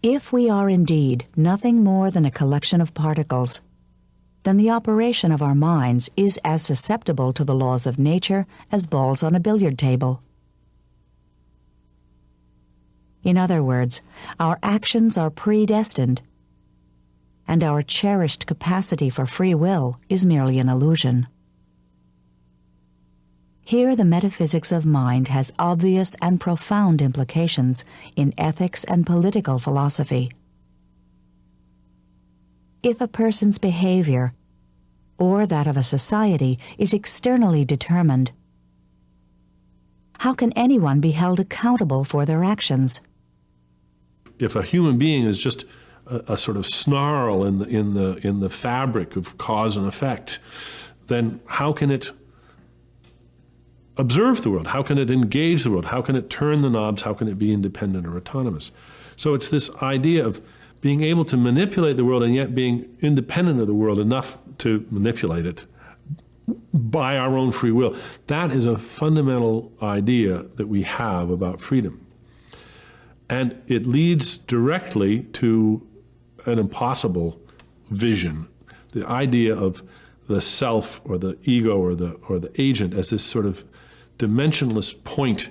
If we are indeed nothing more than a collection of particles, then the operation of our minds is as susceptible to the laws of nature as balls on a billiard table. In other words, our actions are predestined, and our cherished capacity for free will is merely an illusion. Here the metaphysics of mind has obvious and profound implications in ethics and political philosophy. If a person's behavior, or that of a society, is externally determined, how can anyone be held accountable for their actions? If a human being is just a sort of snarl in the fabric of cause and effect, then how can it observe the world? How can it engage the world? How can it turn the knobs? How can it be independent or autonomous? So it's this idea of being able to manipulate the world and yet being independent of the world enough to manipulate it by our own free will. That is a fundamental idea that we have about freedom. And it leads directly to an impossible vision, the idea of the self or the ego or the agent as this sort of dimensionless point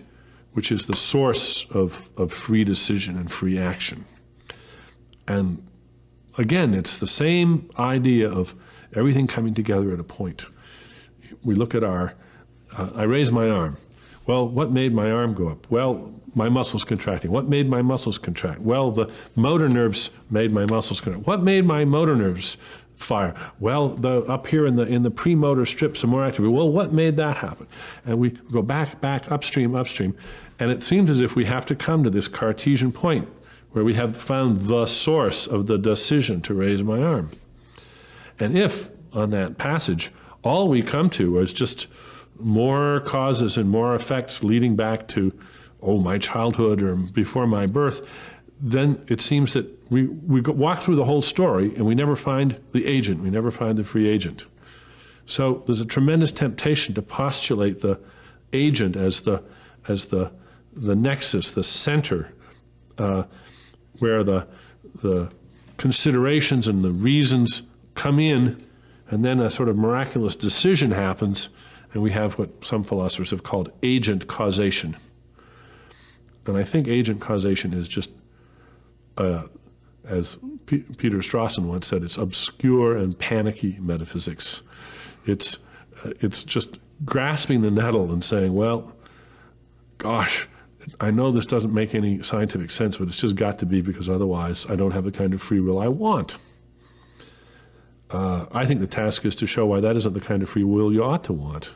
which is the source of free decision and free action. And again, it's the same idea of everything coming together at a point. We look at I raise my arm. Well, what made my arm go up? Well, my muscles contracting. What made my muscles contract? Well, the motor nerves made my muscles contract. What made my motor nerves fire? Well, up here in the premotor strip, some more activity. Well, what made that happen? And we go back, upstream, and it seems as if we have to come to this Cartesian point where we have found the source of the decision to raise my arm. And if, on that passage, all we come to is just more causes and more effects leading back to, my childhood or before my birth, then it seems that we walk through the whole story and we never find the agent, we never find the free agent. So there's a tremendous temptation to postulate the agent as the nexus, the center, where the considerations and the reasons come in, and then a sort of miraculous decision happens, and we have what some philosophers have called agent causation. And I think agent causation is just, as Peter Strawson once said, it's obscure and panicky metaphysics. It's just grasping the nettle and saying, well, gosh, I know this doesn't make any scientific sense, but it's just got to be, because otherwise I don't have the kind of free will I want. I think the task is to show why that isn't the kind of free will you ought to want.